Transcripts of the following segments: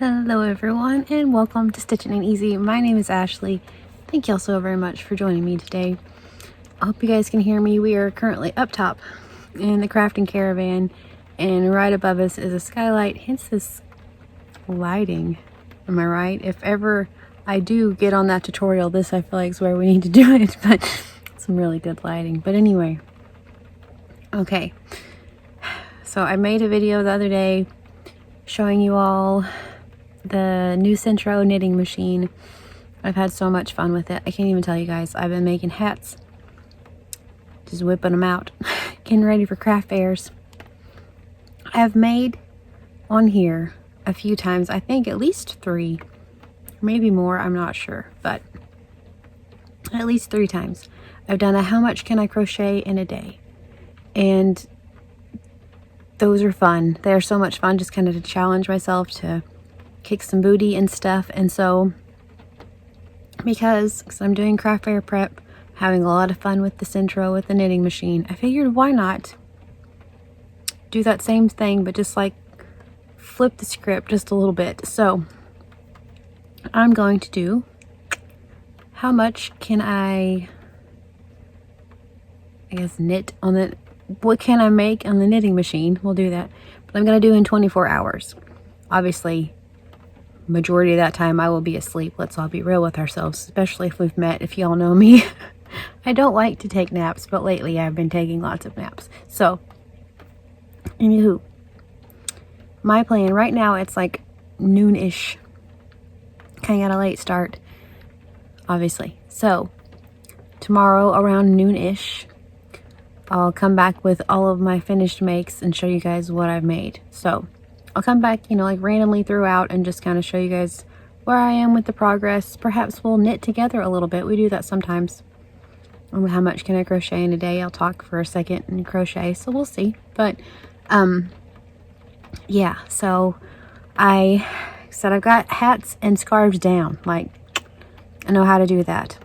Hello everyone and welcome to Stitching and Easy. My name is Ashley. Thank y'all so very much for joining me today. I hope you guys can hear me. We are currently up top in the crafting caravan and right above us is a skylight, hence this lighting. Am I right? If ever I do get on that tutorial, this I feel like is where we need to do it, but some really good lighting. But anyway, okay, so I made a video the other day showing you all the new Centro knitting machine. I've had so much fun with it. I can't even tell you guys. I've been making hats, just whipping them out, getting ready for craft fairs. I've made on here a few times, I think at least 3, maybe more, I'm not sure, but at least 3 times I've done a how much can I crochet in a day, and those are fun. They're so much fun, just kind of to challenge myself to kick some booty and stuff. And so because I'm doing craft fair prep, having a lot of fun with the Centro, with the knitting machine, I figured why not do that same thing but just like flip the script just a little bit. So I'm going to do how much can I guess knit on the, what can I make on the knitting machine. We'll do that, but I'm going to do in 24 hours. Obviously majority of that time I will be asleep. Let's all be real with ourselves, especially if we've met. If y'all know me, I don't like to take naps, but lately I've been taking lots of naps. So anywho, my plan right now, it's like noon-ish. Kind of got a late start, obviously. So tomorrow around noon-ish, I'll come back with all of my finished makes and show you guys what I've made. So I'll come back, you know, like randomly throughout and just kind of show you guys where I am with the progress. Perhaps we'll knit together a little bit. We do that sometimes. How much can I crochet in a day? I'll talk for a second and crochet, so we'll see. But yeah, so I said I've got hats and scarves down. Like, I know how to do that.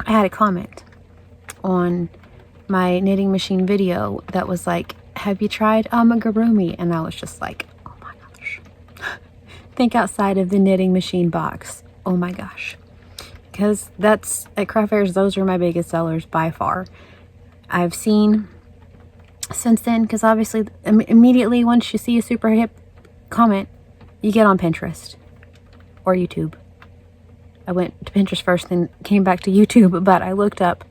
I had a comment on my knitting machine video that was like, have you tried amigurumi? And I was just like, oh my gosh. Think outside of the knitting machine box. Oh my gosh. Because that's, at craft fairs, those are my biggest sellers by far. I've seen since then, because obviously immediately once you see a super hip comment, you get on Pinterest or YouTube. I went to Pinterest first, then came back to YouTube, but I looked up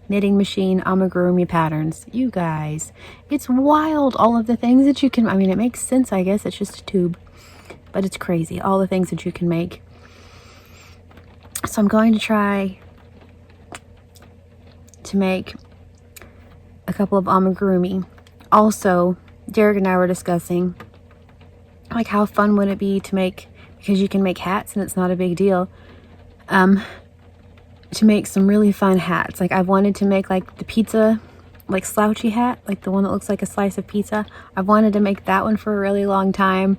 knitting machine amigurumi patterns. You guys, it's wild, all of the things that you can, I mean, it makes sense, I guess, it's just a tube, but it's crazy, all the things that you can make. So I'm going to try to make a couple of amigurumi. Also, Derek and I were discussing, like, how fun would it be to make, because you can make hats and it's not a big deal, to make some really fun hats. Like, I've wanted to make like the pizza, like slouchy hat, like the one that looks like a slice of pizza. I've wanted to make that one for a really long time.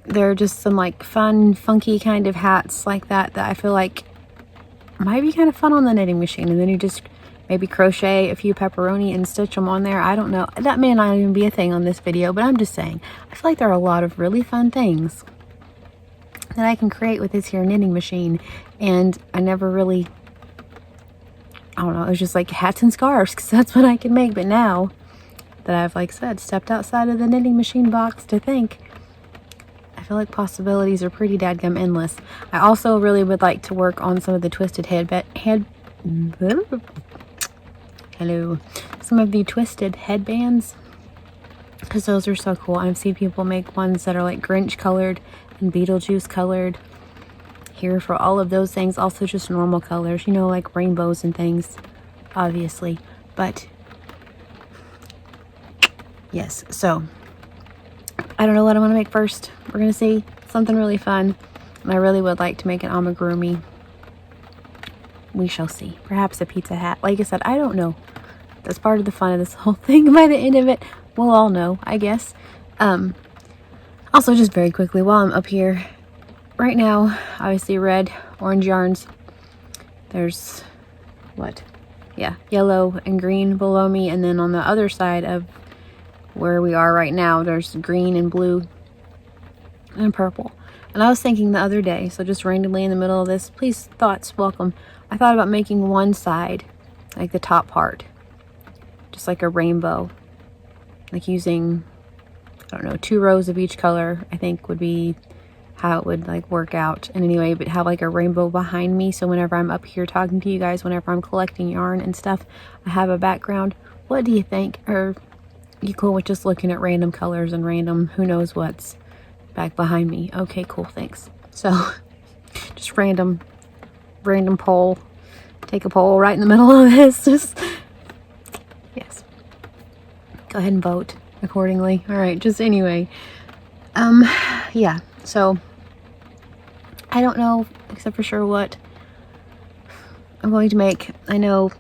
There are just some like fun, funky kind of hats like that that I feel like might be kind of fun on the knitting machine. And then you just maybe crochet a few pepperoni and stitch them on there. I don't know. That may not even be a thing on this video, but I'm just saying, I feel like there are a lot of really fun things that I can create with this here knitting machine. And I never really, I don't know, it was just like hats and scarves because that's what I can make. But now that I've, like said, stepped outside of the knitting machine box to think, I feel like possibilities are pretty dadgum endless. I also really would like to work on some of the twisted some of the twisted headbands, because those are so cool. I've seen people make ones that are like Grinch colored and Beetlejuice colored. Here for all of those things, also just normal colors, you know, like rainbows and things, obviously. But yes, so I don't know what I'm gonna make first. We're gonna see something really fun, and I really would like to make an amigurumi. We shall see. Perhaps a pizza hat. Like I said, I don't know. That's part of the fun of this whole thing. By the end of it, we'll all know, I guess. Also, just very quickly, while I'm up here right now, obviously red, orange yarns. There's what? Yeah, yellow and green below me, and then on the other side of where we are right now, there's green and blue and purple. And I was thinking the other day, so just randomly in the middle of this, please thoughts welcome, I thought about making one side, like the top part, just like a rainbow, like using, I don't know, 2 rows of each color, I think would be how it would like work out. And anyway, but have like a rainbow behind me, so whenever I'm up here talking to you guys, whenever I'm collecting yarn and stuff, I have a background. What do you think? Or you cool with just looking at random colors and random who knows what's back behind me? Okay, cool, thanks. So just random poll. Take a poll right in the middle of this. Just yes, go ahead and vote accordingly. All right, just anyway, yeah, so I don't know except for sure what I'm going to make. I know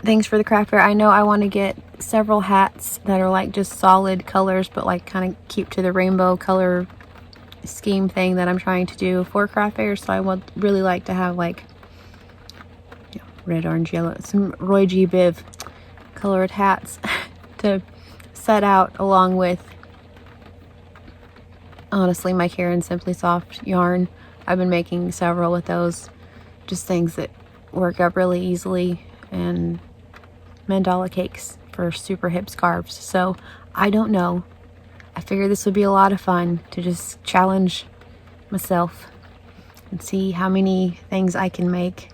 things for the craft fair. I know I want to get several hats that are like just solid colors, but like kind of keep to the rainbow color scheme thing that I'm trying to do for craft fair. So I would really like to have like, you know, red, orange, yellow, some Roy G. Biv colored hats to set out along with, honestly, my Karen Simply Soft yarn. I've been making several with those, just things that work up really easily, and mandala cakes for super hip scarves. So I don't know, I figured this would be a lot of fun to just challenge myself and see how many things I can make.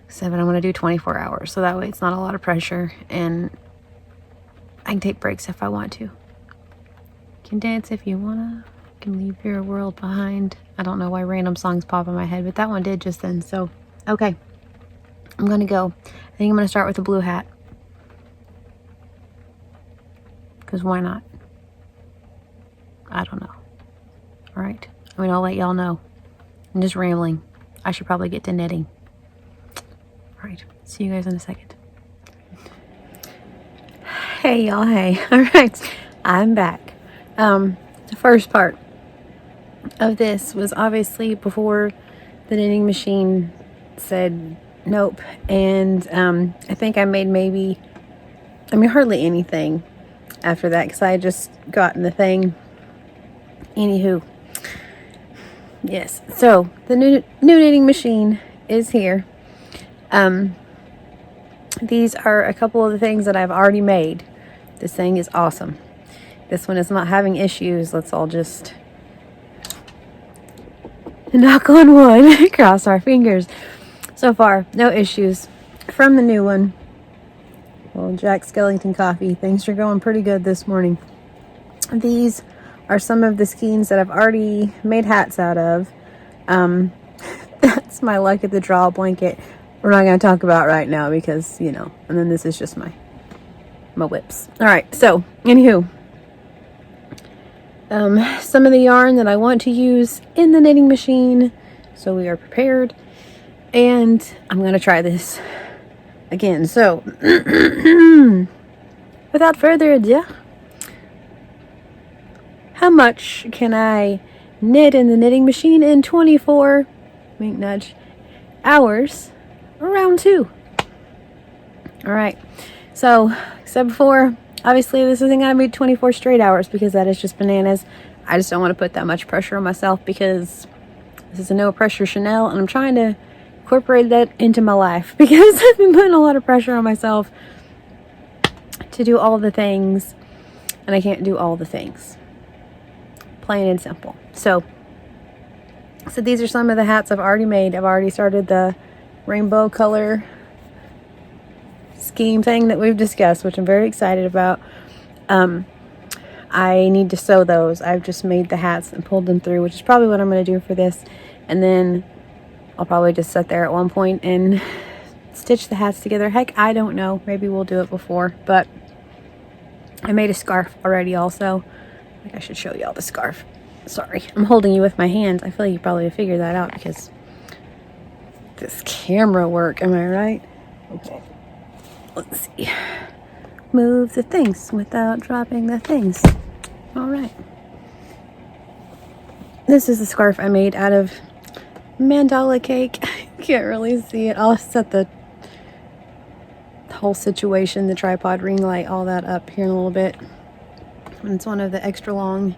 So I'm going to do 24 hours, so that way it's not a lot of pressure, and I can take breaks if I want to. You can dance if you wanna. You can leave your world behind. I don't know why random songs pop in my head, but that one did just then. So, okay. I'm gonna go. I think I'm gonna start with a blue hat. Because why not? I don't know. Alright. I mean, I'll let y'all know. I'm just rambling. I should probably get to knitting. Alright. See you guys in a second. Hey y'all, hey. Alright. I'm back. The first part of this was obviously before the knitting machine said nope, and I think I made maybe, I mean, hardly anything after that, because I had just gotten the thing. Anywho, yes, so the new knitting machine is here. These are a couple of the things that I've already made. This thing is awesome. This one is not having issues. Let's all just knock on wood, cross our fingers. So far, no issues from the new one. Well, Jack Skellington coffee. Things are going pretty good this morning. These are some of the skeins that I've already made hats out of. That's my luck at the draw blanket. We're not going to talk about right now because, you know, and then this is just my whips. All right, so anywho, some of the yarn that I want to use in the knitting machine, so we are prepared, and I'm going to try this again. So without further ado, how much can I knit in the knitting machine in 24, wink nudge, hours? Round 2. All right, so like I said before, obviously this isn't going to be 24 straight hours because that is just bananas. I just don't want to put that much pressure on myself because this is a no pressure Chanel, and I'm trying to incorporate that into my life because I've been putting a lot of pressure on myself to do all the things, and I can't do all the things. Plain and simple. So these are some of the hats I've already made. I've already started the rainbow color scheme thing that we've discussed, which I'm very excited about. I need to sew those. I've just made the hats and pulled them through, which is probably what I'm going to do for this, and then I'll probably just sit there at one point and stitch the hats together. Heck, I don't know, maybe we'll do it before, but I made a scarf already also. I think I should show y'all the scarf. Sorry, I'm holding you with my hands. I feel like you probably figured that out because this camera work, am I right? Okay. Let's see. Move the things without dropping the things. All right. This is the scarf I made out of mandala cake. Can't really see it. I'll set the whole situation, the tripod, ring light, all that up here in a little bit. And it's one of the extra long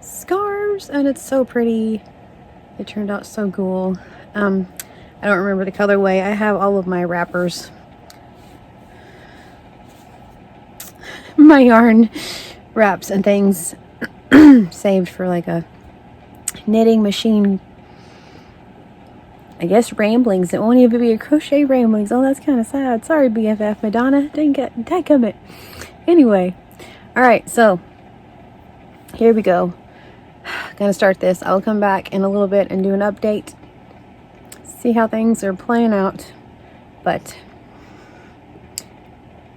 scarves, and it's so pretty. It turned out so cool. I don't remember the colorway. I have all of my wrappers, my yarn wraps and things saved for like a knitting machine, I guess, ramblings. It won't even be a crochet ramblings. Oh, that's kind of sad. Sorry, BFF Madonna. Didn't get it. Anyway, all right, so here we go. Gonna start this. I'll come back in a little bit and do an update, see how things are playing out. But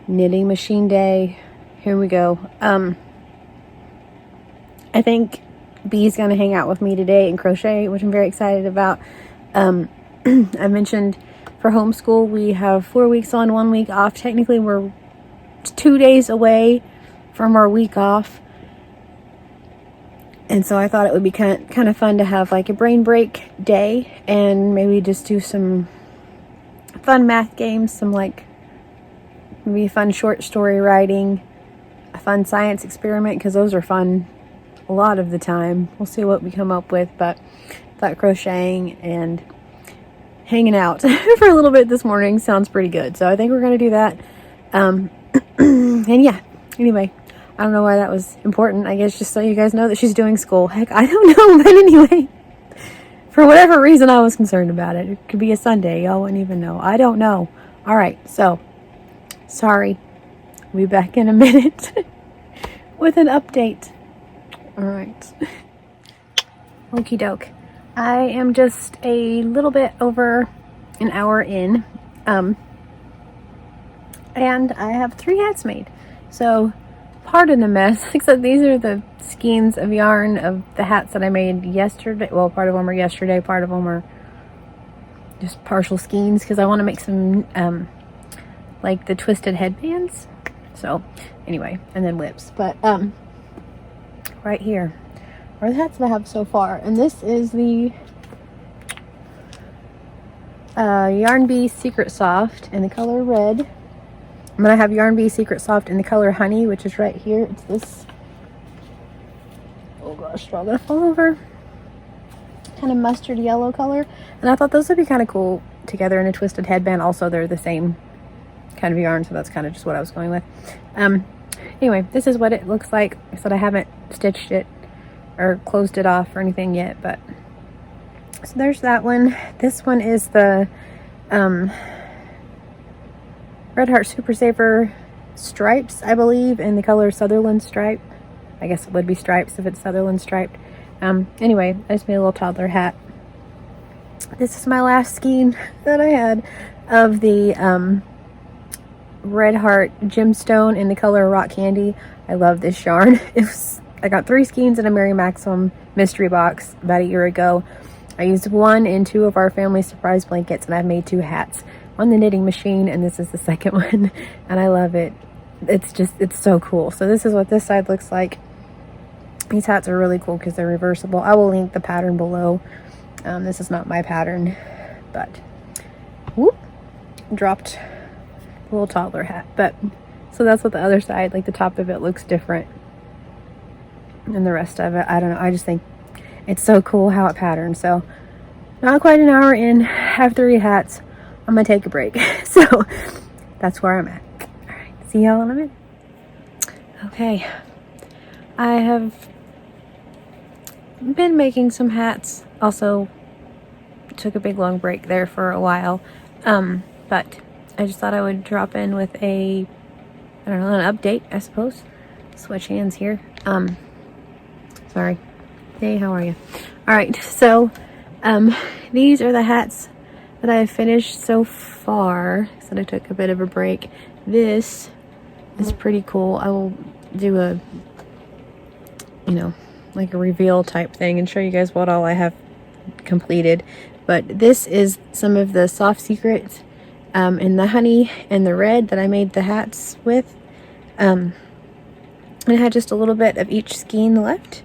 knitting machine day, here we go. I think Bee's gonna hang out with me today and crochet, which I'm very excited about. I mentioned for homeschool we have 4 weeks on, 1 week off. Technically we're 2 days away from our week off. And so I thought it would be kind of fun to have like a brain break day and maybe just do some fun math games, some like maybe fun short story writing, a fun science experiment, because those are fun a lot of the time. We'll see what we come up with, but I thought crocheting and hanging out for a little bit this morning sounds pretty good. So I think we're going to do that. And yeah, anyway. I don't know why that was important. I guess just so you guys know that she's doing school. Heck, I don't know. But anyway, for whatever reason, I was concerned about it. It could be a Sunday. Y'all wouldn't even know. I don't know. All right. So, sorry. We'll be back in a minute with an update. All right. Okie doke. I am just a little bit over an hour in. And I have 3 hats made. So, pardon the mess, except these are the skeins of yarn of the hats that I made yesterday. Well, part of them are yesterday, part of them are just partial skeins, because I want to make some like the twisted headbands. So anyway, and then whips. But right here are the hats that I have so far, and this is the Yarn Bee Secret Soft in the color red. I'm going to have Yarn Bee Secret Soft in the color Honey, which is right here. It's this, oh gosh, straw gonna fall over, kind of mustard yellow color. And I thought those would be kind of cool together in a twisted headband. Also, they're the same kind of yarn, so that's kind of just what I was going with. Anyway, this is what it looks like. I said I haven't stitched it or closed it off or anything yet, but so there's that one. This one is the Red Heart Super Saver stripes, I believe, in the color Sutherland Stripe. I guess it would be stripes if it's Sutherland striped. Anyway, I just made a little toddler hat. This is my last skein that I had of the Red Heart Gemstone in the color Rock Candy. I love this yarn. I got 3 skeins in a Mary Maxim mystery box about a year ago. I used 1 in 2 of our family surprise blankets, and I've made 2 hats on the knitting machine, and this is the second one, and I love it. It's so cool. So this is what this side looks like. These hats are really cool because they're reversible. I will link the pattern below. This is not my pattern, but whoop, dropped a little toddler hat. But so that's what the other side, like the top of it, looks different than the rest of it. I don't know, I just think it's so cool how it patterns. So not quite an hour in, have 3 hats. I'm gonna take a break. So that's where I'm at. All right, see y'all in a minute. Okay, I have been making some hats. Also took a big long break there for a while. But I just thought I would drop in with I don't know, an update, I suppose. Switch hands here. Sorry. Hey, how are you? All right, so these are the hats that I have finished so far. So I took a bit of a break. This is pretty cool. I will do a, like a reveal type thing and show you guys what all I have completed. But this is some of the soft secrets in the honey and the red that I made the hats with. I had just a little bit of each skein left,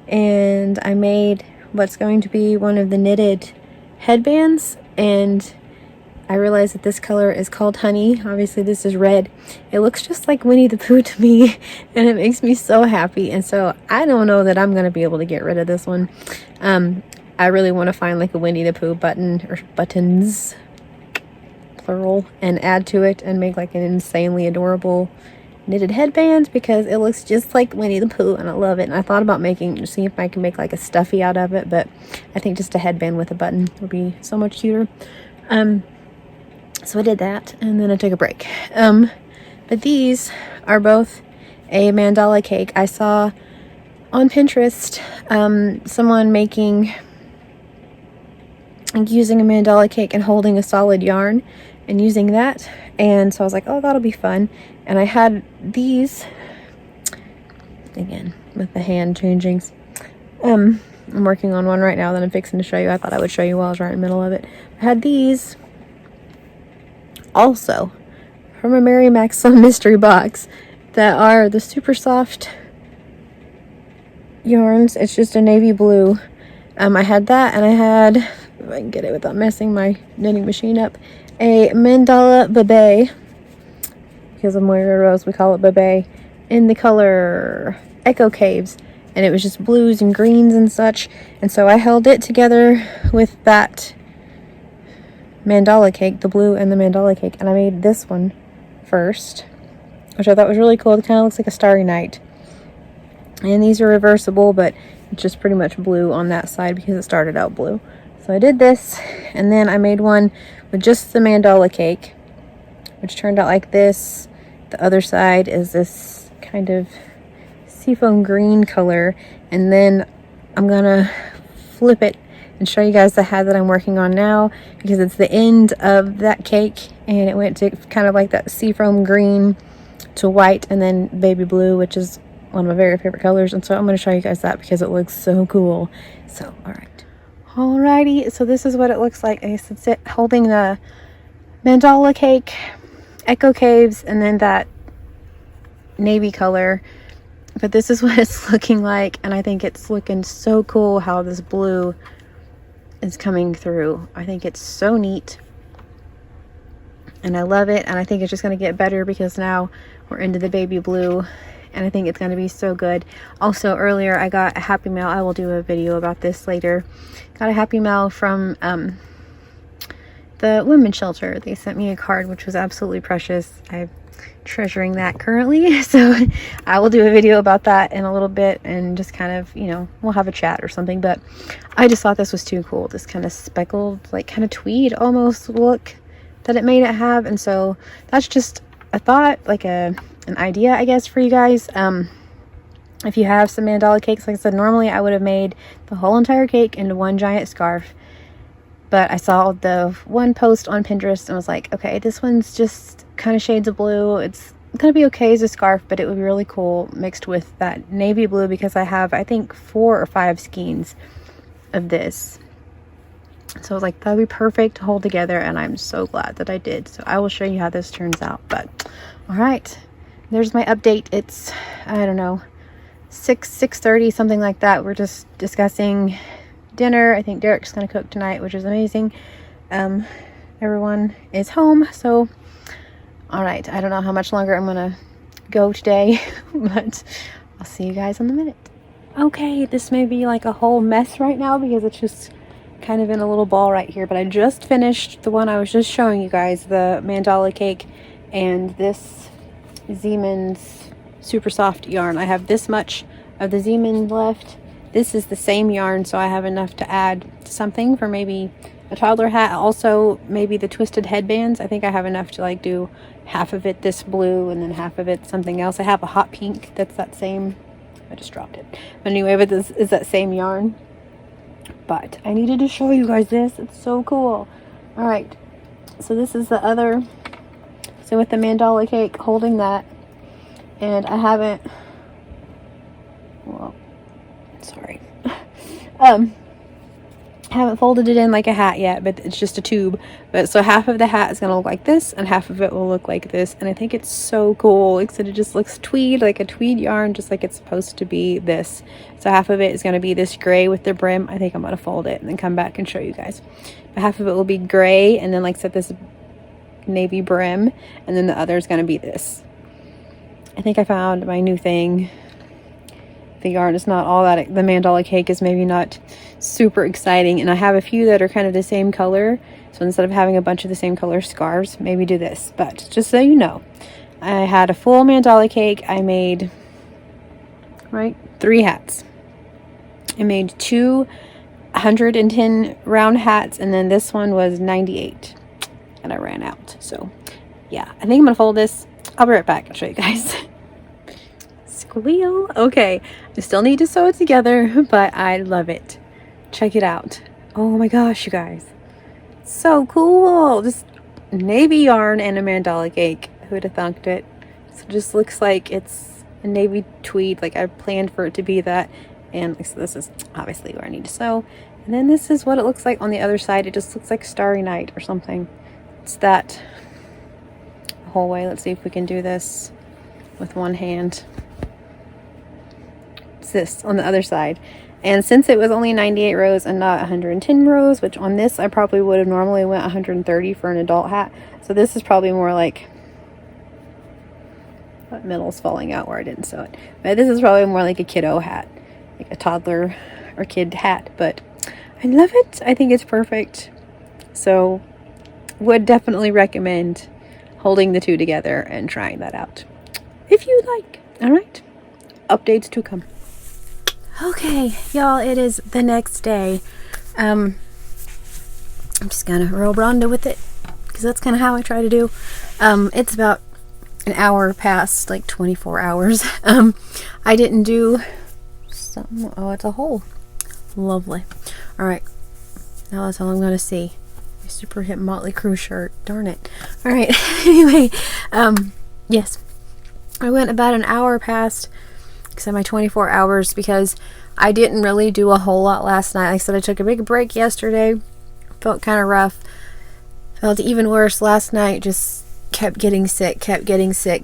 and I made what's going to be one of the knitted headbands, and I realized that this color is called Honey. Obviously this is red. It looks just like Winnie the Pooh to me, and it makes me so happy. And so I don't know that I'm going to be able to get rid of this one. I really want to find like a Winnie the Pooh button, or buttons, plural, and add to it and make like an insanely adorable knitted headband, because it looks just like Winnie the Pooh and I love it. And I thought about seeing if I can make like a stuffy out of it, but I think just a headband with a button would be so much cuter. So I did that, and then I took a break. But these are both a mandala cake. I saw on Pinterest someone using a mandala cake and holding a solid yarn and using that, and so I was like, oh, that'll be fun. And I had these again with the hand changings. I'm working on one right now that I'm fixing to show you. I thought I would show you while I was right in the middle of it. I had these also from a Mary Maxwell mystery box that are the super soft yarns. It's just a navy blue. I had that, and I had, if I can get it without messing my knitting machine up, a mandala bebe, because I'm wearing a rose, we call it bebe, in the color Echo Caves, and it was just blues and greens and such. And so I held it together with that mandala cake, the blue and the mandala cake, and I made this one first, which I thought was really cool. It kind of looks like a starry night, and these are reversible, but it's just pretty much blue on that side because it started out blue. So I did this, and then I made one with just the mandala cake, which turned out like this. The other side is this kind of seafoam green color, and then I'm gonna flip it and show you guys the hat that I'm working on now, because it's the end of that cake, and it went to kind of like that seafoam green to white and then baby blue, which is one of my very favorite colors. And so I'm going to show you guys that because it looks so cool. So alrighty, so this is what it looks like. I guess it's it holding the mandala cake, Echo Caves, and then that navy color. But this is what it's looking like, and I think it's looking so cool how this blue is coming through. I think it's so neat, and I love it, and I think it's just going to get better because now we're into the baby blue, and I think it's going to be so good. Also, earlier I got a happy mail. I will do a video about this later. Got a happy mail from the women's shelter. They sent me a card, which was absolutely precious. I'm treasuring that currently, so I will do a video about that in a little bit, and just kind of, you know, we'll have a chat or something. But I just thought this was too cool, this kind of speckled, like kind of tweed almost look that it made it have. And so that's just a thought, like an idea, I guess, for you guys. If you have some mandala cakes, like I said, normally I would have made the whole entire cake into one giant scarf, but I saw the one post on Pinterest and was like, okay, this one's just kind of shades of blue. It's gonna be okay as a scarf, but it would be really cool mixed with that navy blue, because I have, I think, 4 or 5 skeins of this. So I was like, that'd be perfect to hold together, and I'm so glad that I did. So I will show you how this turns out. But all right, there's my update. It's, I don't know, 6:30, something like that. We're just discussing dinner. I think Derek's gonna cook tonight, which is amazing. Everyone is home, so all right, I don't know how much longer I'm gonna go today, but I'll see you guys in a minute. Okay, this may be like a whole mess right now because it's just kind of in a little ball right here, but I just finished the one I was just showing you guys, the mandala cake, and this Zeeman's super soft yarn. I have this much of the Zeeman left. This is the same yarn, so I have enough to add something for maybe a toddler hat. Also, maybe the twisted headbands. I think I have enough to like do half of it this blue and then half of it something else. I have a hot pink that's that same, I just dropped it. But anyway, but this is that same yarn. But I needed to show you guys this. It's so cool. All right, so this is the other, so with the mandala cake, holding that, and I haven't, well, sorry, haven't folded it in like a hat yet, but it's just a tube. But so half of the hat is gonna look like this and half of it will look like this, and I think it's so cool. Like I said, it just looks tweed, like a tweed yarn, just like it's supposed to be. This, so half of it is gonna be this gray with the brim. I think I'm gonna fold it and then come back and show you guys. But half of it will be gray, and then like I said, this navy brim, and then the other is going to be this. I think I found my new thing. The yarn is not all that, the mandala cake is maybe not super exciting, and I have a few that are kind of the same color, so instead of having a bunch of the same color scarves, maybe do this. But just so you know, I had a full mandala cake. I made 3 hats. I made 2 110 round hats, and then this one was 98, and I ran out. So yeah, I think I'm gonna fold this. I'll be right back and show you guys. Squeal. Okay, I still need to sew it together, but I love it. Check it out. Oh my gosh, you guys, so cool. Just navy yarn and a mandala cake. Who would have thunked it? So it just looks like it's a navy tweed, like I planned for it to be that. And so this is obviously where I need to sew, and then this is what it looks like on the other side. It just looks like Starry Night or something. It's that whole way. Let's see if we can do this with one hand. It's this on the other side. And since it was only 98 rows and not 110 rows, which on this I probably would have normally went 130 for an adult hat, so this is probably more like, that middle's falling out where I didn't sew it, but this is probably more like a kiddo hat, like a toddler or kid hat. But I love it. I think it's perfect. So would definitely recommend holding the two together and trying that out if you like. All right, updates to come. Okay, y'all, it is the next day. I'm just gonna roll Rhonda with it because that's kind of how I try to do. It's about an hour past, like 24 hours. I didn't do some. Oh, it's a hole. Lovely. All right, now that's all I'm gonna see. My super hip Motley Crue shirt. Darn it. All right. Anyway, yes, I went about an hour past my 24 hours because I didn't really do a whole lot last night. Like I said, I took a big break yesterday. Felt kind of rough. Felt even worse last night. Just kept getting sick.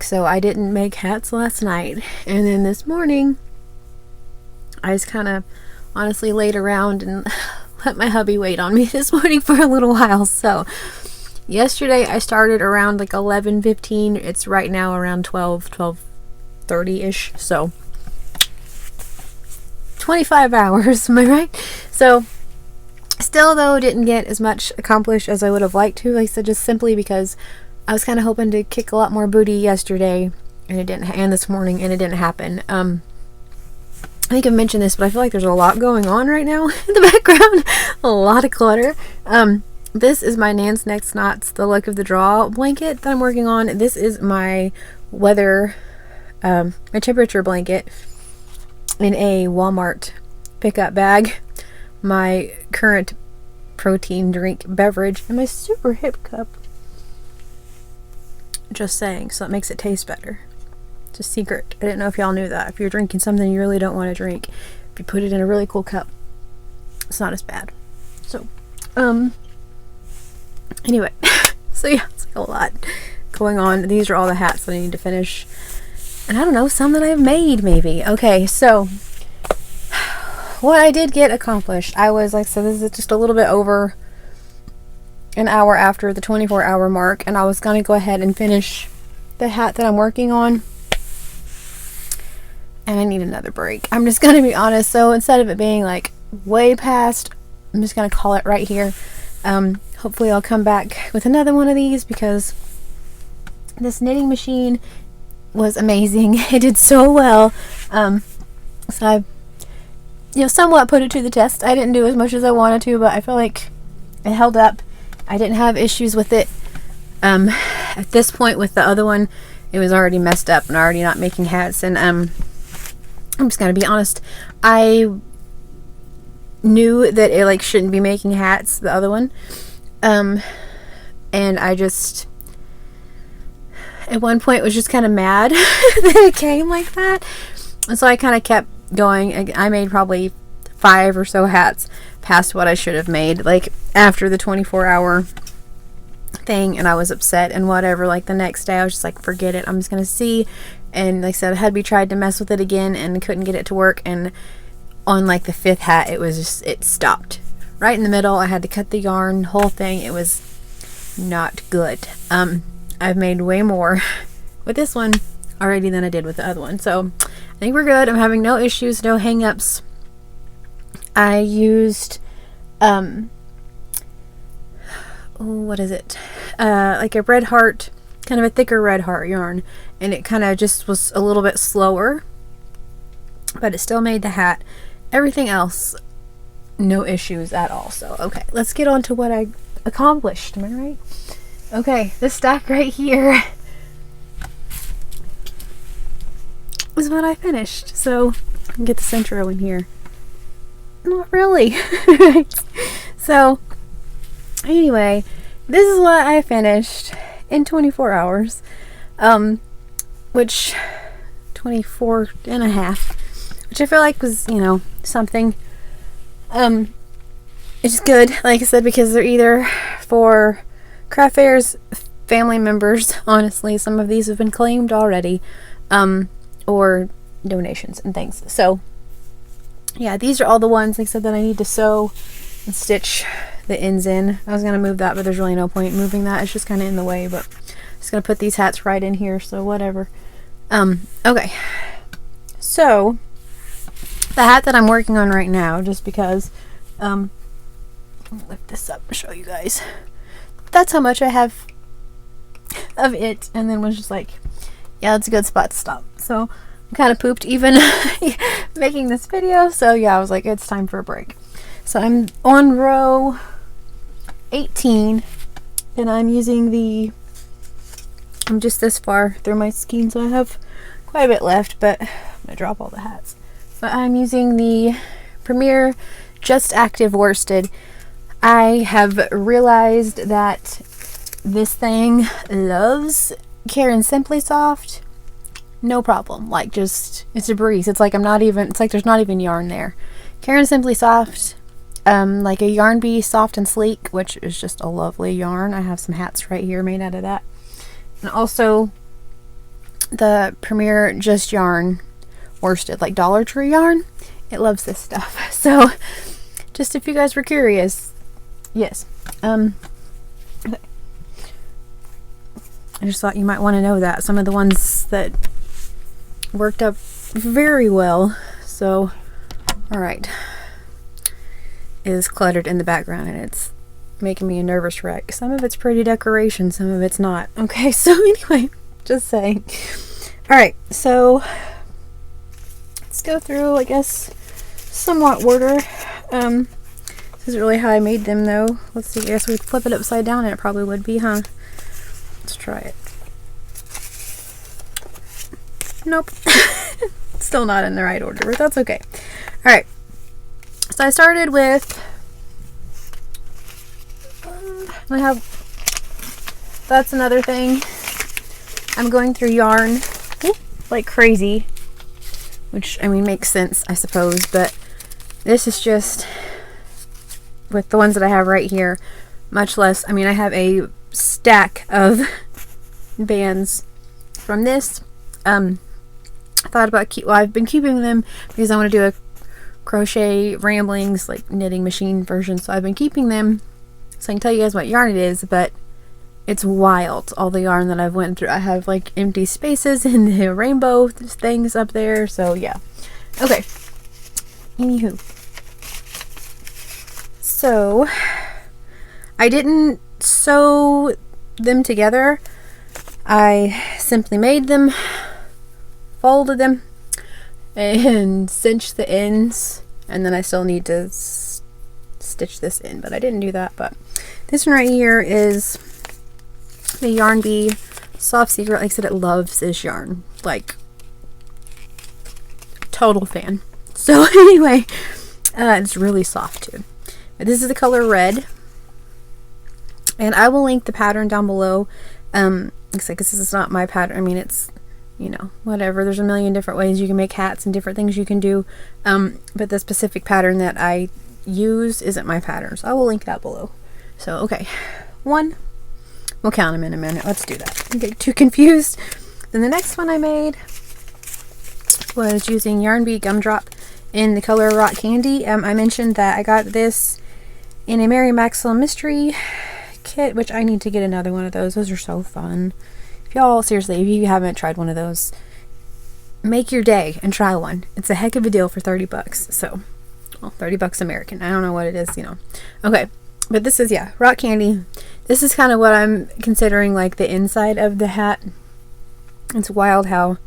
So I didn't make hats last night. And then this morning, I just kind of honestly laid around and let my hubby wait on me this morning for a little while. So yesterday I started around like 11:15. It's right now around 12:30-ish. So 25 hours, am I right? So still though, didn't get as much accomplished as I would have liked to. Like I said, just simply because I was kind of hoping to kick a lot more booty yesterday, and it didn't, and this morning, and it didn't happen. I think I've mentioned this, but I feel like there's a lot going on right now in the background. A lot of clutter. This is my Nan's Next Knots, the Luck of the Draw blanket that I'm working on. This is my weather, my temperature blanket in a Walmart pickup bag, my current protein drink beverage, and my super hip cup. Just saying, so it makes it taste better. It's a secret. I didn't know if y'all knew that. If you're drinking something you really don't want to drink, if you put it in a really cool cup, it's not as bad. So, anyway, so yeah, it's like a lot going on. These are all the hats that I need to finish. And I don't know, some that I've made maybe. Okay, so what I did get accomplished, I was like, so this is just a little bit over an hour after the 24-hour mark, and I was going to go ahead and finish the hat that I'm working on. And I need another break. I'm just going to be honest. So instead of it being like way past, I'm just going to call it right here. Hopefully I'll come back with another one of these because this knitting machine was amazing. It did so well. So I, somewhat put it to the test. I didn't do as much as I wanted to, but I feel like it held up. I didn't have issues with it. At this point with the other one, it was already messed up and already not making hats. And I'm just gonna be honest, I knew that it like shouldn't be making hats, the other one. And I just at one point was just kind of mad that it came like that. And so I kind of kept going. I made probably 5 or so hats past what I should have made, like after the 24-hour thing, and I was upset and whatever. Like the next day I was just like, forget it, I'm just gonna see. And like I said, hubby tried to mess with it again and couldn't get it to work, and on like the 5th hat it stopped right in the middle. I had to cut the yarn, whole thing. It was not good. I've made way more with this one already than I did with the other one. So I think we're good. I'm having no issues, no hang-ups. I used what is it? Like a red heart, kind of a thicker red heart yarn, and it kind of just was a little bit slower, but it still made the hat. Everything else, no issues at all. So okay, let's get on to what I accomplished. Am I right? Okay, this stack right here is what I finished. So I can get the centro in here. Not really. So anyway, this is what I finished in 24 hours, which 24 and a half, which I feel like was, you know, something. It's good, like I said, because they're either for craft fairs, family members, honestly, some of these have been claimed already, or donations and things. So yeah, these are all the ones, like I said, that I need to sew and stitch the ends in. I was going to move that, but there's really no point moving that. It's just kind of in the way, but I'm just going to put these hats right in here, so whatever. Okay. So, the hat that I'm working on right now, just because, let me lift this up and show you guys. That's how much I have of it, and then was just like, yeah, that's a good spot to stop. So, I'm kind of pooped even making this video, so yeah, I was like, it's time for a break. So I'm on row 18, and I'm using I'm just this far through my skein, so I have quite a bit left, but I'm gonna drop all the hats. But I'm using the Premier Just Active Worsted. I have realized that this thing loves Karen Simply Soft. No problem. Like, just, it's a breeze. It's like it's like there's not even yarn there. Karen Simply Soft, like a Yarn Bee Soft and Sleek, which is just a lovely yarn. I have some hats right here made out of that. And also the Premier Just Yarn Worsted, like Dollar Tree yarn. It loves this stuff. So, just if you guys were curious, yes. Okay. I just thought you might want to know that. Some of the ones that worked up very well. So, alright. It is cluttered in the background, and it's making me a nervous wreck. Some of it's pretty decoration, some of it's not. Okay, so anyway, just saying. Alright, so let's go through, I guess, somewhat order. This isn't really how I made them, though. Let's see, I guess we could flip it upside down, and it probably would be, huh? Let's try it. Nope. Still not in the right order, but that's okay. Alright. So I started with that's another thing. I'm going through yarn like crazy, which, I mean, makes sense, I suppose, but this is just with the ones that I have right here, much less. I mean, I have a stack of bands from this. I thought about I've been keeping them because I want to do a crochet ramblings, like knitting machine version, so I've been keeping them so I can tell you guys what yarn it is, but it's wild, all the yarn that I've went through. I have like empty spaces in the rainbow things up there, so yeah. Okay, anywho, so I didn't sew them together. I simply made them, folded them, and cinched the ends, and then I still need to stitch this in, but I didn't do that. But this one right here is the Yarn Bee Soft Secret. Like I said, it loves this yarn, like total fan. So anyway, it's really soft too. But this is the color red, and I will link the pattern down below. Looks like this is not my pattern. I mean, it's, you know, whatever. There's a million different ways you can make hats and different things you can do. But the specific pattern that I use isn't my pattern, so I will link that below. So, okay. One. We'll count them in a minute. Let's do that. Don't get too confused. Then the next one I made was using Yarn Bee Gumdrop in the color Rock Candy. I mentioned that I got this in a Mary Maxwell Mystery kit, which I need to get another one of those. Those are so fun. If y'all, seriously, if you haven't tried one of those, make your day and try one. It's a heck of a deal for 30 bucks. So, well, 30 bucks American. I don't know what it is, you know. Okay, but this is, yeah, rock candy. This is kind of what I'm considering like the inside of the hat. It's wild how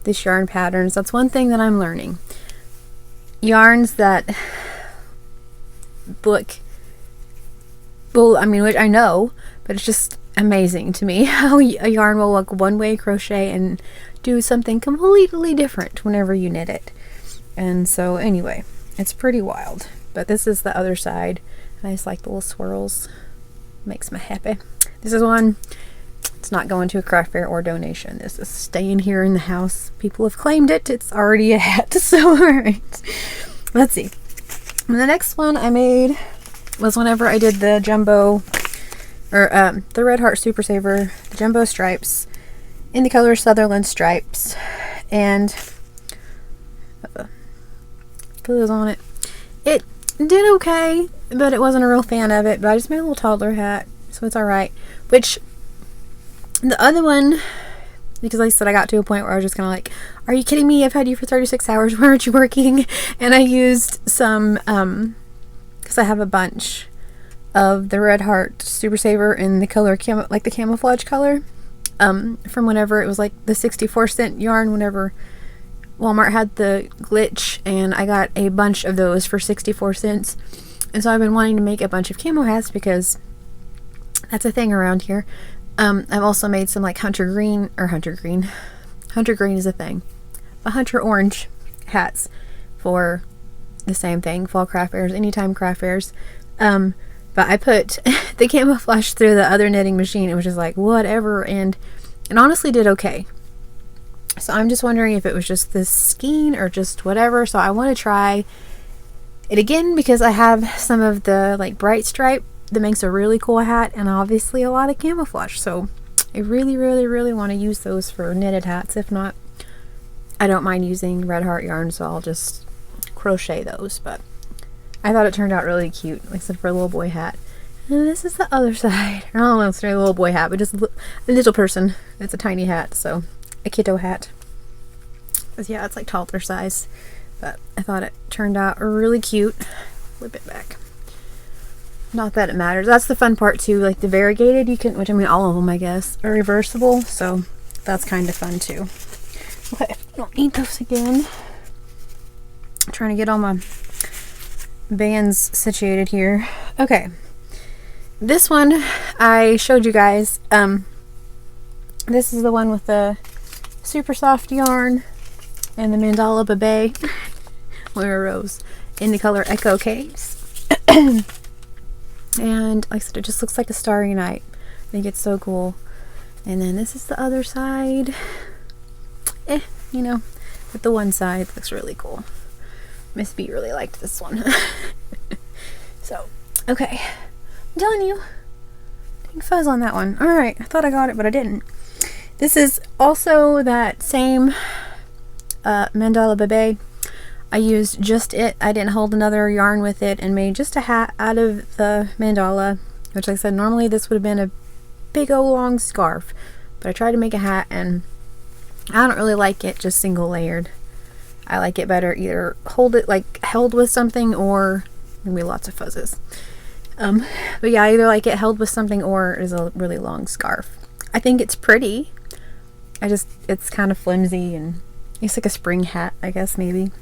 this yarn patterns. That's one thing that I'm learning. Yarns that look, well, I mean, which I know, but it's just amazing to me how a yarn will look one way crochet and do something completely different whenever you knit it. And so anyway, it's pretty wild. But this is the other side. I just like the little swirls. Makes me happy. This is one, it's not going to a craft fair or donation. This is staying here in the house. People have claimed it. It's already a hat. So alright, let's see. And the next one I made was whenever I did the jumbo, or the Red Heart Super Saver, the jumbo stripes in the color Sutherland Stripes, and put those on it. It did okay, but it wasn't a real fan of it. But I just made a little toddler hat, so it's alright. Which the other one, because like I said, I got to a point where I was just kind of like, are you kidding me? I've had you for 36 hours. Why aren't you working? And I used some, because I have a bunch of the Red Heart Super Saver in the color, like the camouflage color, from whenever it was like the 64-cent yarn, whenever Walmart had the glitch, and I got a bunch of those for 64 cents. And so I've been wanting to make a bunch of camo hats because that's a thing around here. I've also made some like hunter green is a thing, but hunter orange hats for the same thing, fall craft fairs, anytime craft fairs. But I put the camouflage through the other knitting machine. It was just like whatever, and it honestly did okay. So I'm just wondering if it was just this skein or just whatever. So I want to try it again because I have some of the like bright stripe that makes a really cool hat, and obviously a lot of camouflage. So I really want to use those for knitted hats. If not, I don't mind using Red Heart yarn, so I'll just crochet those. But I thought it turned out really cute, like I said, for a little boy hat. And this is the other side. I don't know if it's a little boy hat, but just a little person. It's a tiny hat, so a kiddo hat. Because yeah, it's like toddler size. But I thought it turned out really cute. Flip it back. Not that it matters. That's the fun part too. Like the variegated, you can, which I mean all of them I guess, are reversible. So that's kind of fun too. Okay, I don't need those again. I'm trying to get all my bands situated here. Okay. This one I showed you guys. This is the one with the super soft yarn and the mandala babe Moira Rose in the color Echo Caves. And like I said, it just looks like a starry night. I think it's so cool. And then this is the other side. You know, but the one side looks really cool. Miss B really liked this one. So, okay. I'm telling you, dang fuzz on that one. Alright, I thought I got it, but I didn't. This is also that same mandala babe. I used just it. I didn't hold another yarn with it, and made just a hat out of the mandala, which like I said, normally this would have been a big old long scarf, but I tried to make a hat, and I don't really like it just single layered. I like it better either held with something, or maybe lots of fuzzes. But yeah, I either like it held with something or is a really long scarf. I think it's pretty. It's kind of flimsy, and it's like a spring hat, I guess, maybe.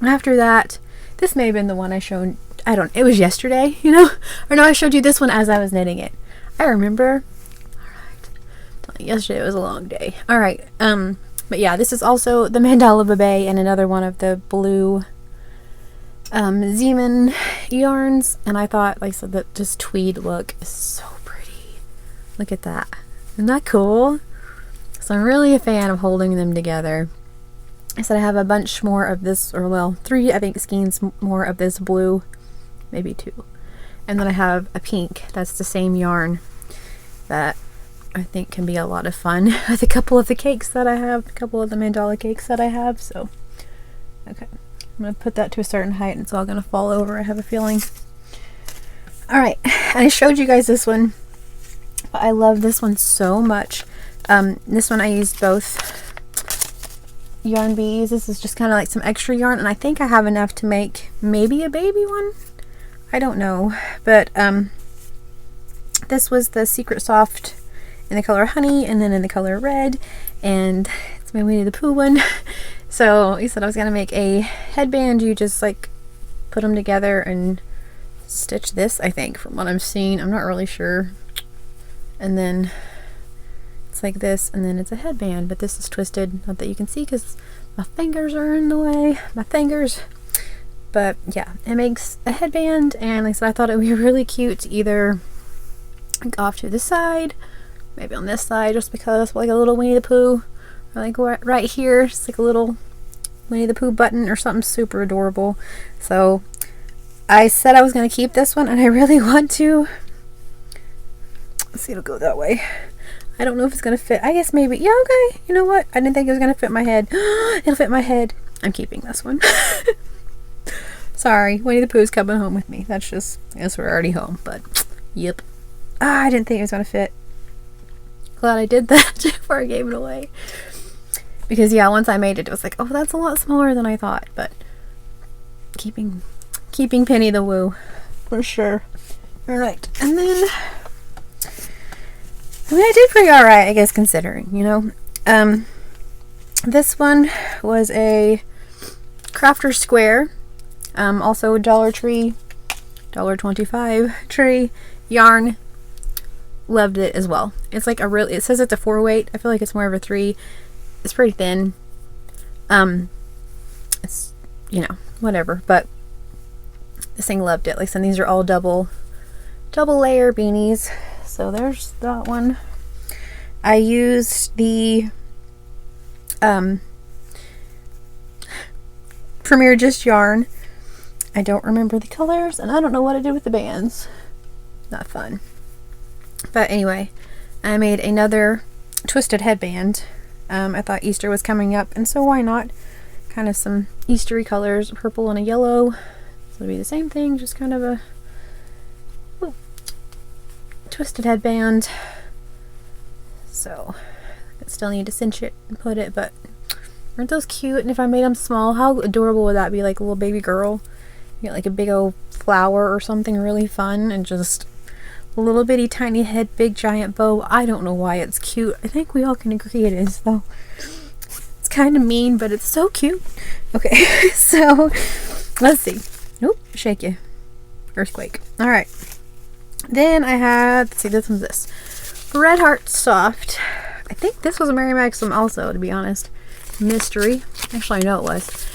After that, this may have been the one I showed, it was yesterday, you know? Or no, I showed you this one as I was knitting it. I remember. Alright. Yesterday was a long day. Alright, but yeah, this is also the mandala babe and another one of the blue Zeman yarns. And I thought, like I said, that just tweed look is so pretty. Look at that. Isn't that cool? So I'm really a fan of holding them together. I said I have a bunch more of this, or well, 3 I think skeins more of this blue, maybe 2, and then I have a pink that's the same yarn that I think can be a lot of fun with a couple of the cakes that I have, a couple of the mandala cakes that I have. So okay, I'm gonna put that to a certain height and it's all gonna fall over, I have a feeling. Alright, I showed you guys this one, but I love this one so much. This one I used both yarn beads. This is just kind of like some extra yarn, and I think I have enough to make maybe a baby one. I don't know, but this was the Secret Soft in the color honey, and then in the color red, and it's my Winnie the Pooh one. So he said I was gonna make a headband. You just like put them together and stitch this, I think, from what I'm seeing. I'm not really sure. And then it's like this, and then it's a headband, but this is twisted, not that you can see because my fingers are in the way, my fingers. But yeah, it makes a headband, and like I said, I thought it would be really cute to either like off to the side, maybe on this side, just because like a little Winnie the Pooh, or like right here, just like a little Winnie the Pooh button or something super adorable. So I said I was going to keep this one, and I really want to. Let's see, it'll go that way. I don't know if it's going to fit. I guess maybe. Yeah, okay. You know what? I didn't think it was going to fit my head. It'll fit my head. I'm keeping this one. Sorry, Winnie the Pooh's coming home with me. That's just, I guess we're already home, but yep. I didn't think it was going to fit. Glad I did that before I gave it away. Because yeah, once I made it, it was like, oh, that's a lot smaller than I thought. But keeping Penny the Woo for sure. All right, and then I mean, I did pretty all right, I guess, considering, you know. This one was a Crafter Square, also Dollar Tree, $1.25 tree yarn. Loved it as well. It's like a really, it says it's a 4-weight. I feel like it's more of a 3. It's pretty thin. It's, you know, whatever, but this thing loved it. Like I said, these are all double layer beanies. So there's that one. I used the Premier Just yarn. I don't remember the colors, and I don't know what I did with the bands. Not fun. But anyway, I made another twisted headband. I thought Easter was coming up, and so why not? Kind of some Eastery colors, purple and a yellow. So it'll be the same thing, just kind of a twisted headband. So I still need to cinch it and put it, but aren't those cute? And if I made them small, how adorable would that be? Like a little baby girl. You get like a big old flower or something really fun, and just a little bitty tiny head, big giant bow. I don't know why it's cute. I think we all can agree it is, though. It's kind of mean, but it's so cute. Okay, so let's see. Nope, shake you. Earthquake. All right. Then I had, let's see, this one's this. Red Heart Soft. I think this was a Mary Maxim also, to be honest. Mystery. Actually, I know it was.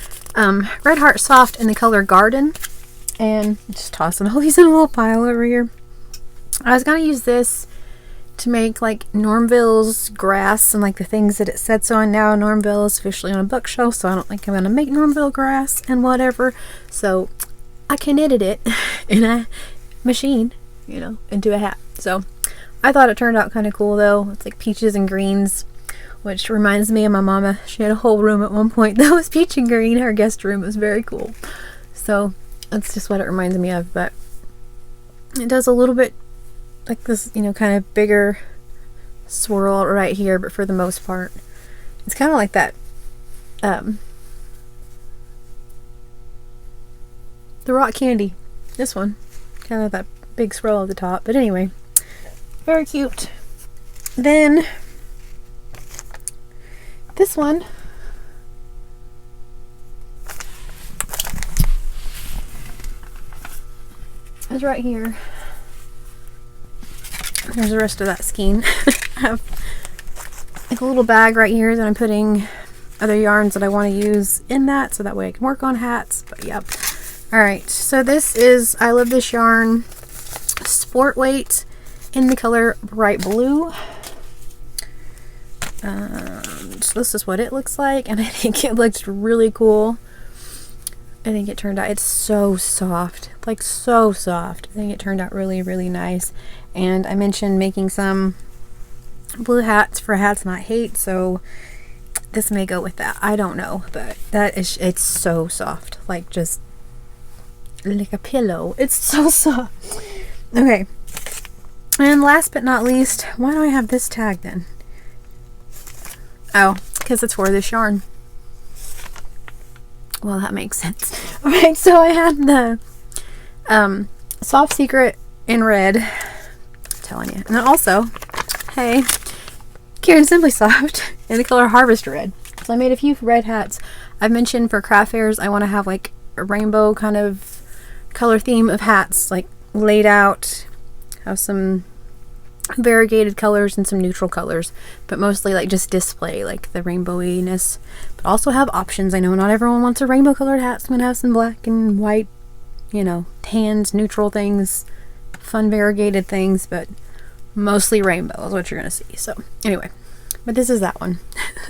Red Heart Soft in the color Garden. And just tossing all these in a little pile over here. I was going to use this to make like Normville's grass and like the things that it sets on now. Normville is officially on a bookshelf, so I don't think I'm going to make Normville grass and whatever. So I knitted it in a machine, you know, into a hat. So I thought it turned out kind of cool though. It's like peaches and greens, which reminds me of my mama. She had a whole room at one point that was peach and green. Her guest room was very cool. So that's just what it reminds me of. But it does a little bit like this, you know, kind of bigger swirl right here, but for the most part it's kind of like that the rock candy, this one, kind of that big swirl at the top. But anyway, very cute. Then this one is right here. There's the rest of that skein. I have like a little bag right here that I'm putting other yarns that I want to use in that, so that way I can work on hats. But yep. Alright, so this is I Love This Yarn Sport Weight in the color Bright Blue. So this is what it looks like, and I think it looks really cool. I think it turned out, it's so soft, like so soft. I think it turned out really, really nice. And I mentioned making some blue hats for Hats Not Hate, so this may go with that. I don't know, but that is, it's so soft, like just like a pillow. It's so soft. Okay, And last but not least, why do I have this tag then? Oh, because it's for this yarn. Well, that makes sense. Alright, so I had the Soft Secret in red. I'm telling you. And then also, hey, Karen Simply Soft in the color Harvest Red. So I made a few red hats. I've mentioned for craft fairs I want to have like a rainbow kind of color theme of hats, like laid out, have some variegated colors and some neutral colors, but mostly like just display like the rainbowy-ness, but also have options. I know not everyone wants a rainbow colored hat, so I'm gonna have some black and white, you know, tans, neutral things, fun variegated things, but mostly rainbow is what you're gonna see. So anyway, but this is that one.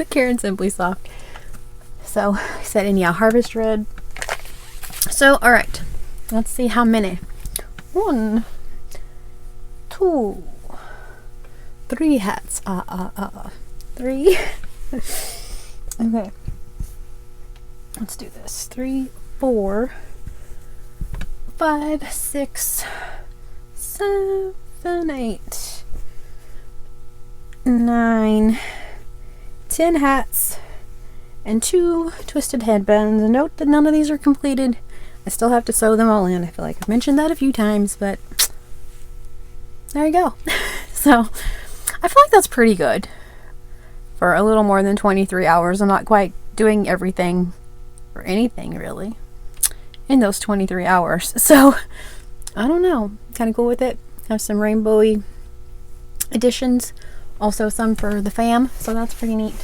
Karen Simply Soft. So I said, and yeah, Harvest Red. So all right, let's see how many. 1, 2, 3 hats. 3. Okay. Let's do this. 3, 4, 5, 6, 7, 8, 9, 10 hats, and 2 twisted headbands. And note that none of these are completed. I still have to sew them all in. I feel like I've mentioned that a few times, but there you go. So I feel like that's pretty good for a little more than 23 hours. I'm not quite doing everything or anything really in those 23 hours. So I don't know. Kind of cool with it. Have some rainbowy additions. Also some for the fam. So that's pretty neat.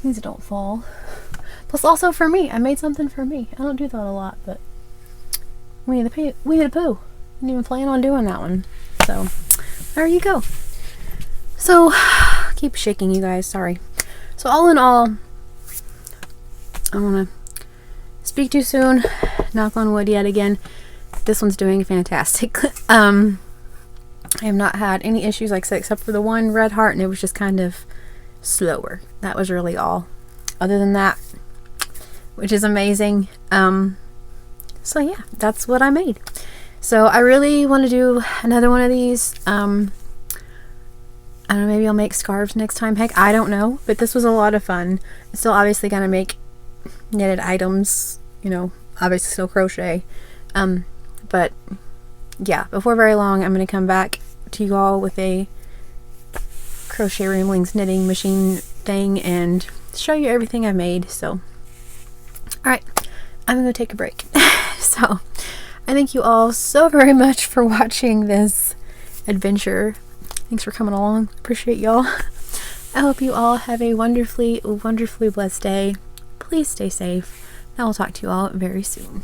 These don't fall. Plus also for me. I made something for me. I don't do that a lot, but Winnie the Pooh. Didn't even plan on doing that one. So there you go. So keep shaking, you guys. Sorry. So all in all, I want to speak too soon. Knock on wood yet again. This one's doing fantastic. I have not had any issues, like I said, except for the one red heart, and it was just kind of slower. That was really all. Other than that, which is amazing. So yeah, that's what I made. So I really want to do another one of these. I don't know, maybe I'll make scarves next time. Heck, I don't know. But this was a lot of fun. I'm still obviously gonna make knitted items, you know, obviously still crochet. But yeah, before very long I'm gonna come back to you all with a Crochet Ramblings knitting machine thing and show you everything I made. So alright, I'm gonna take a break. So I thank you all so very much for watching this adventure. Thanks for coming along. Appreciate y'all. I hope you all have a wonderfully, wonderfully blessed day. Please stay safe. And I will talk to you all very soon.